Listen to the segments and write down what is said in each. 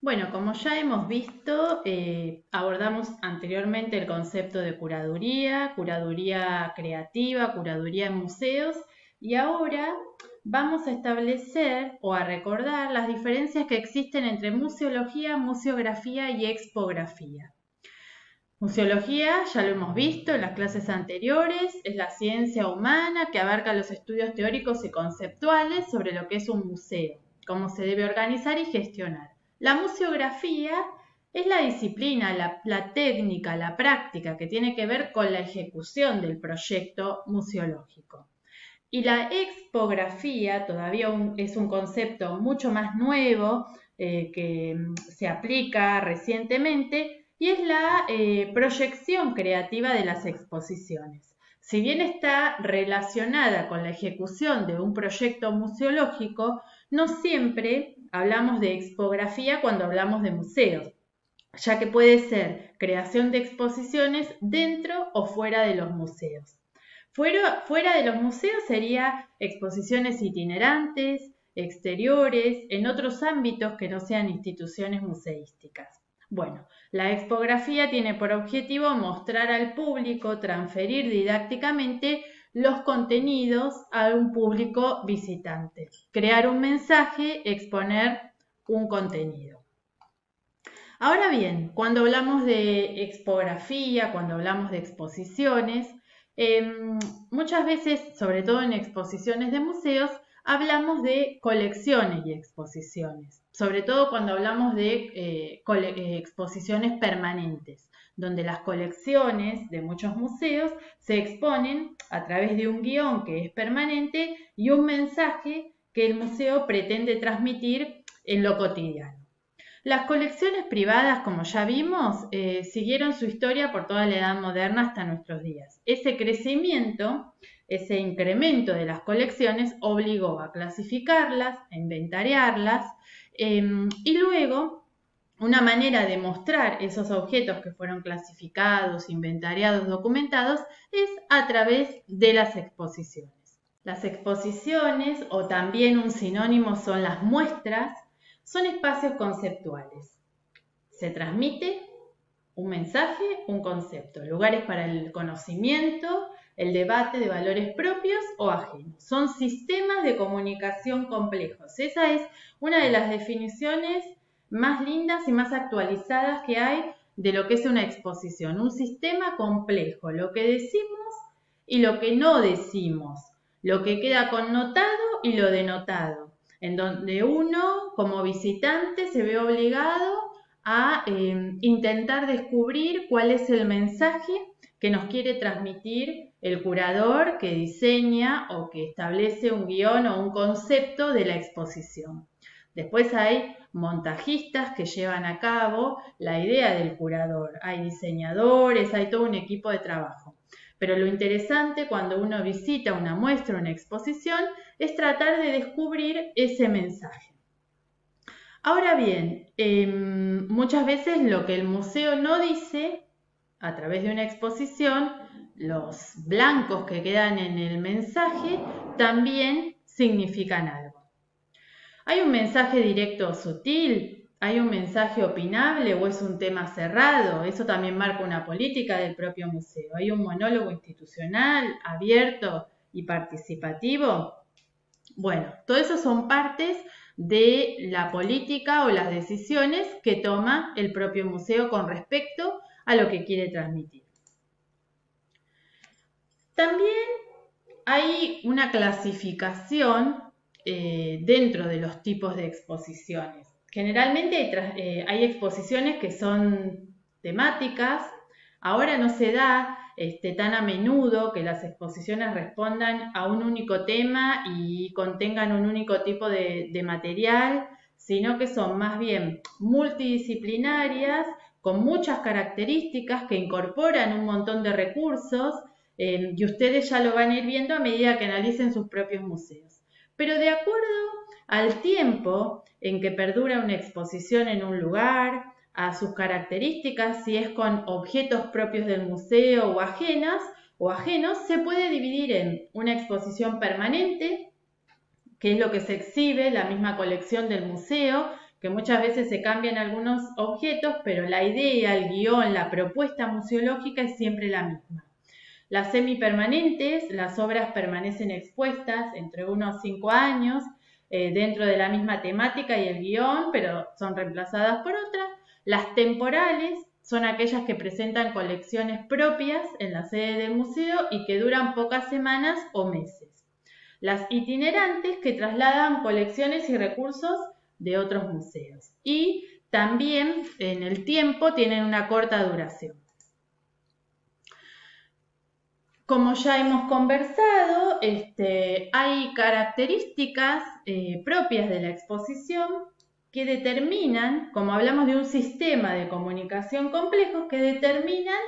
Bueno, como ya hemos visto, abordamos anteriormente el concepto de curaduría creativa, curaduría en museos, y ahora vamos a establecer o a recordar las diferencias que existen entre museología, museografía y expografía. Museología, ya lo hemos visto en las clases anteriores, es la ciencia humana que abarca los estudios teóricos y conceptuales sobre lo que es un museo, cómo se debe organizar y gestionar. La museografía es la disciplina, la técnica, la práctica que tiene que ver con la ejecución del proyecto museológico. Y la expografía todavía es un concepto mucho más nuevo que se aplica recientemente y es la proyección creativa de las exposiciones. Si bien está relacionada con la ejecución de un proyecto museológico, no siempre hablamos de expografía cuando hablamos de museos, ya que puede ser creación de exposiciones dentro o fuera de los museos. Fuera de los museos sería exposiciones itinerantes, exteriores, en otros ámbitos que no sean instituciones museísticas. Bueno, la expografía tiene por objetivo mostrar al público, transferir didácticamente los contenidos a un público visitante, crear un mensaje, exponer un contenido. Ahora bien, cuando hablamos de expografía, cuando hablamos de exposiciones, muchas veces, sobre todo en exposiciones de museos, hablamos de colecciones y exposiciones, sobre todo cuando hablamos de exposiciones permanentes, donde las colecciones de muchos museos se exponen a través de un guión que es permanente y un mensaje que el museo pretende transmitir en lo cotidiano. Las colecciones privadas, como ya vimos, siguieron su historia por toda la Edad Moderna hasta nuestros días. Ese crecimiento, ese incremento de las colecciones obligó a clasificarlas, a inventariarlas y luego una manera de mostrar esos objetos que fueron clasificados, inventariados, documentados, es a través de las exposiciones. Las exposiciones, o también un sinónimo son las muestras, son espacios conceptuales. Se transmite un mensaje, un concepto, lugares para el conocimiento, el debate de valores propios o ajenos. Son sistemas de comunicación complejos. Esa es una de las definiciones más lindas y más actualizadas que hay de lo que es una exposición. Un sistema complejo, lo que decimos y lo que no decimos, lo que queda connotado y lo denotado, en donde uno como visitante se ve obligado a intentar descubrir cuál es el mensaje que nos quiere transmitir el curador que diseña o que establece un guión o un concepto de la exposición. Después hay montajistas que llevan a cabo la idea del curador, hay diseñadores, hay todo un equipo de trabajo. Pero lo interesante cuando uno visita una muestra, una exposición, es tratar de descubrir ese mensaje. Ahora bien, muchas veces lo que el museo no dice a través de una exposición, los blancos que quedan en el mensaje también significan algo. ¿Hay un mensaje directo o sutil? ¿Hay un mensaje opinable o es un tema cerrado? Eso también marca una política del propio museo. ¿Hay un monólogo institucional, abierto y participativo? Bueno, todo eso son partes de la política o las decisiones que toma el propio museo con respecto a lo que quiere transmitir. También hay una clasificación dentro de los tipos de exposiciones. Generalmente hay exposiciones que son temáticas. Ahora no se da tan a menudo que las exposiciones respondan a un único tema y contengan un único tipo de material, sino que son más bien multidisciplinarias, con muchas características que incorporan un montón de recursos y ustedes ya lo van a ir viendo a medida que analicen sus propios museos. Pero de acuerdo al tiempo en que perdura una exposición en un lugar, a sus características, si es con objetos propios del museo o ajenos, se puede dividir en una exposición permanente, que es lo que se exhibe, la misma colección del museo, que muchas veces se cambian algunos objetos, pero la idea, el guión, la propuesta museológica es siempre la misma. Las semipermanentes, las obras permanecen expuestas entre unos 5 años dentro de la misma temática y el guión, pero son reemplazadas por otras. Las temporales son aquellas que presentan colecciones propias en la sede del museo y que duran pocas semanas o meses. Las itinerantes que trasladan colecciones y recursos de otros museos. Y también en el tiempo tienen una corta duración. Como ya hemos conversado, hay características propias de la exposición que determinan, como hablamos de un sistema de comunicación complejo, que determinan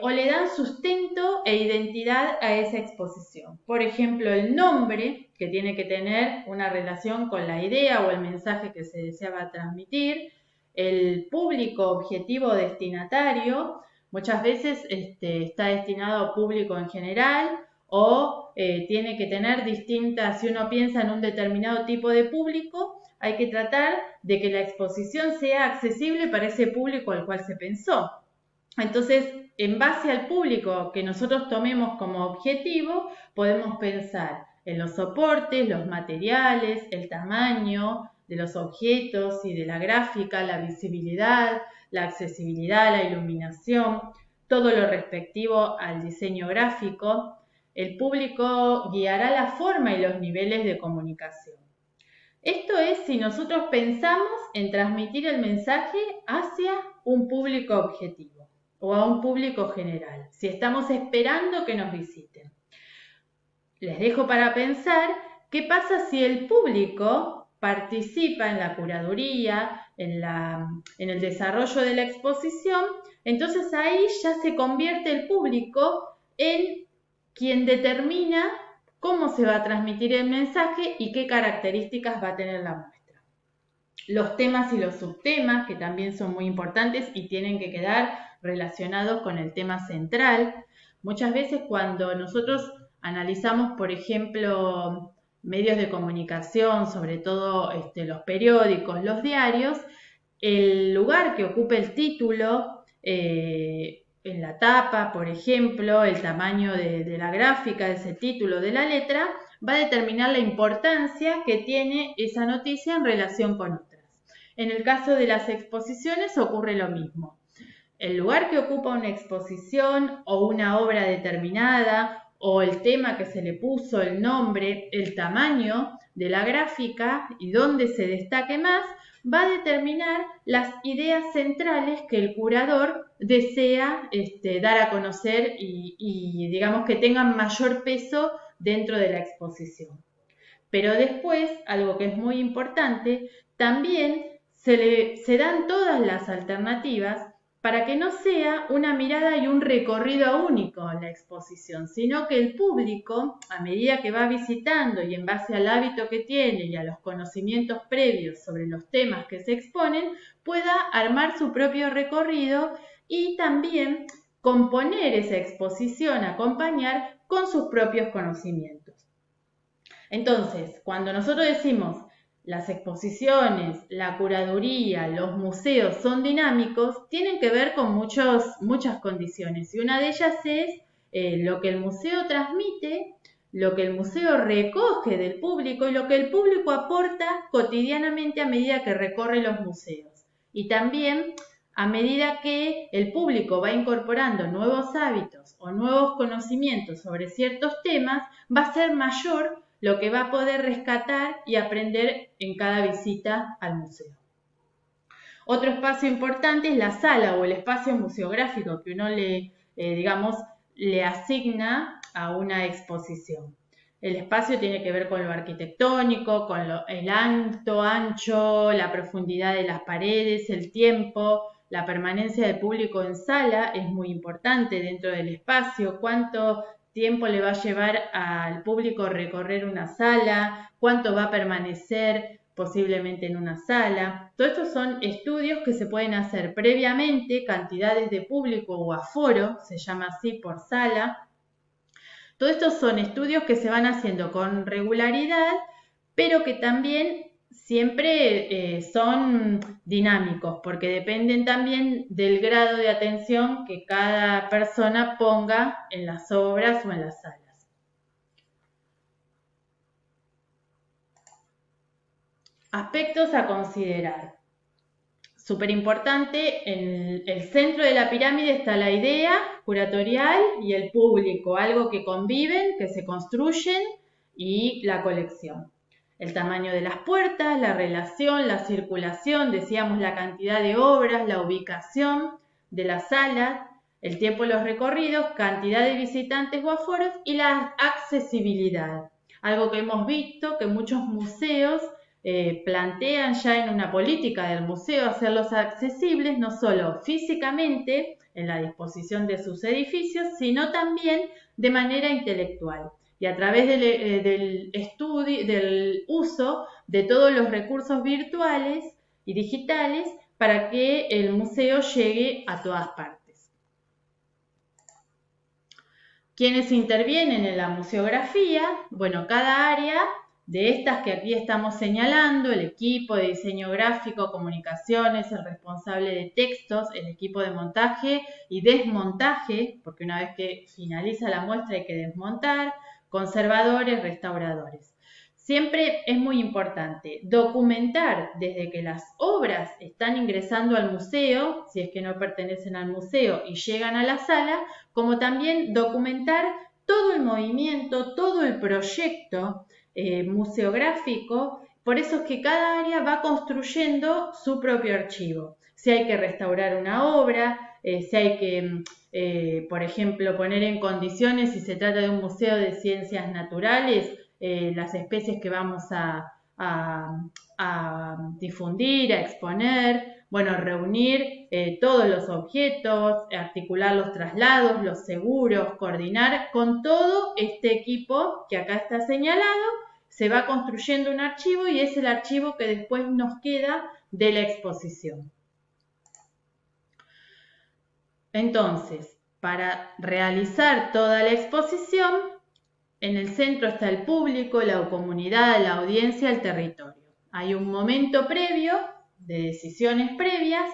o le dan sustento e identidad a esa exposición. Por ejemplo, el nombre, que tiene que tener una relación con la idea o el mensaje que se deseaba transmitir, el público objetivo destinatario. Muchas veces está destinado a público en general o tiene que tener distintas, si uno piensa en un determinado tipo de público, hay que tratar de que la exposición sea accesible para ese público al cual se pensó. Entonces, en base al público que nosotros tomemos como objetivo, podemos pensar en los soportes, los materiales, el tamaño de los objetos y de la gráfica, la visibilidad, la accesibilidad, la iluminación, todo lo respectivo al diseño gráfico. El público guiará la forma y los niveles de comunicación. Esto es si nosotros pensamos en transmitir el mensaje hacia un público objetivo o a un público general, si estamos esperando que nos visiten. Les dejo para pensar qué pasa si el público participa en la curaduría, en el desarrollo de la exposición. Entonces ahí ya se convierte el público en quien determina cómo se va a transmitir el mensaje y qué características va a tener la muestra. Los temas y los subtemas, que también son muy importantes y tienen que quedar relacionados con el tema central. Muchas veces cuando nosotros analizamos, por ejemplo, medios de comunicación, sobre todo los periódicos, los diarios, el lugar que ocupe el título en la tapa, por ejemplo, el tamaño de la gráfica de ese título de la letra, va a determinar la importancia que tiene esa noticia en relación con otras. En el caso de las exposiciones ocurre lo mismo. El lugar que ocupa una exposición o una obra determinada o el tema que se le puso, el nombre, el tamaño de la gráfica y dónde se destaque más, va a determinar las ideas centrales que el curador desea dar a conocer y digamos que tengan mayor peso dentro de la exposición. Pero después, algo que es muy importante, también se dan todas las alternativas para que no sea una mirada y un recorrido único en la exposición, sino que el público, a medida que va visitando y en base al hábito que tiene y a los conocimientos previos sobre los temas que se exponen, pueda armar su propio recorrido y también componer esa exposición, acompañar con sus propios conocimientos. Entonces, cuando nosotros decimos las exposiciones, la curaduría, los museos son dinámicos, tienen que ver con muchas condiciones y una de ellas es lo que el museo transmite, lo que el museo recoge del público y lo que el público aporta cotidianamente a medida que recorre los museos. Y también a medida que el público va incorporando nuevos hábitos o nuevos conocimientos sobre ciertos temas, va a ser mayor lo que va a poder rescatar y aprender en cada visita al museo. Otro espacio importante es la sala o el espacio museográfico que uno le asigna a una exposición. El espacio tiene que ver con lo arquitectónico, con el alto, ancho, la profundidad de las paredes, el tiempo, la permanencia del público en sala es muy importante dentro del espacio, cuánto tiempo le va a llevar al público recorrer una sala, cuánto va a permanecer posiblemente en una sala. Todos estos son estudios que se pueden hacer previamente, cantidades de público o aforo, se llama así por sala. Todos estos son estudios que se van haciendo con regularidad, pero que también siempre son dinámicos porque dependen también del grado de atención que cada persona ponga en las obras o en las salas. Aspectos a considerar. Súper importante, en el centro de la pirámide está la idea curatorial y el público, algo que conviven, que se construyen, y la colección. El tamaño de las puertas, la relación, la circulación, decíamos la cantidad de obras, la ubicación de las salas, el tiempo de los recorridos, cantidad de visitantes o aforos y la accesibilidad. Algo que hemos visto que muchos museos plantean ya en una política del museo hacerlos accesibles no solo físicamente en la disposición de sus edificios, sino también de manera intelectual y a través del estudio, del uso de todos los recursos virtuales y digitales para que el museo llegue a todas partes. ¿Quiénes intervienen en la museografía? Bueno, cada área de estas que aquí estamos señalando, el equipo de diseño gráfico, comunicaciones, el responsable de textos, el equipo de montaje y desmontaje, porque una vez que finaliza la muestra hay que desmontar, conservadores, restauradores. Siempre es muy importante documentar desde que las obras están ingresando al museo, si es que no pertenecen al museo y llegan a la sala, como también documentar todo el movimiento, todo el proyecto museográfico. Por eso es que cada área va construyendo su propio archivo. Si hay que restaurar una obra, si hay que, por ejemplo, poner en condiciones, si se trata de un museo de ciencias naturales, las especies que vamos a difundir, a exponer, bueno, reunir todos los objetos, articular los traslados, los seguros, coordinar con todo este equipo que acá está señalado, se va construyendo un archivo y es el archivo que después nos queda de la exposición. Entonces, para realizar toda la exposición, en el centro está el público, la comunidad, la audiencia, el territorio. Hay un momento previo de decisiones previas,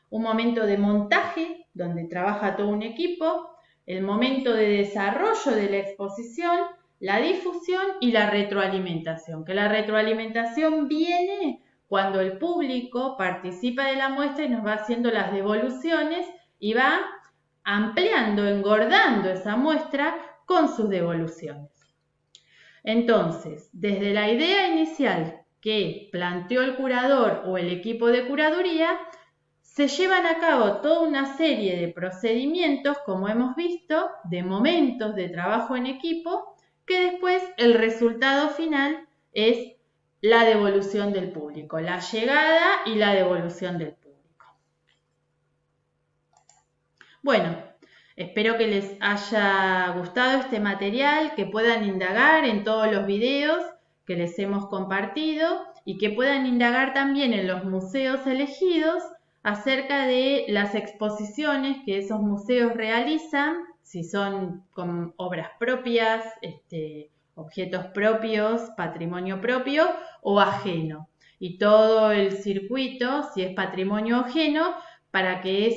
un momento de montaje donde trabaja todo un equipo, el momento de desarrollo de la exposición, la difusión y la retroalimentación. Que la retroalimentación viene cuando el público participa de la muestra y nos va haciendo las devoluciones y va ampliando, engordando esa muestra con sus devoluciones. Entonces, desde la idea inicial que planteó el curador o el equipo de curaduría, se llevan a cabo toda una serie de procedimientos, como hemos visto, de momentos de trabajo en equipo, que después el resultado final es la devolución del público, la llegada y la devolución del público. Bueno, espero que les haya gustado este material, que puedan indagar en todos los videos que les hemos compartido y que puedan indagar también en los museos elegidos acerca de las exposiciones que esos museos realizan, si son con obras propias, objetos propios, patrimonio propio o ajeno. Y todo el circuito, si es patrimonio ajeno, para que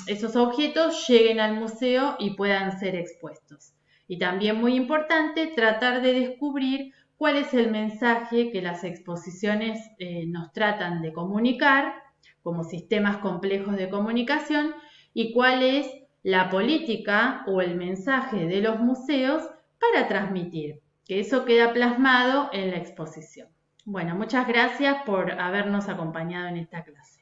esos objetos lleguen al museo y puedan ser expuestos. Y también muy importante, tratar de descubrir cuál es el mensaje que las exposiciones nos tratan de comunicar como sistemas complejos de comunicación y cuál es la política o el mensaje de los museos para transmitir, que eso queda plasmado en la exposición. Bueno, muchas gracias por habernos acompañado en esta clase.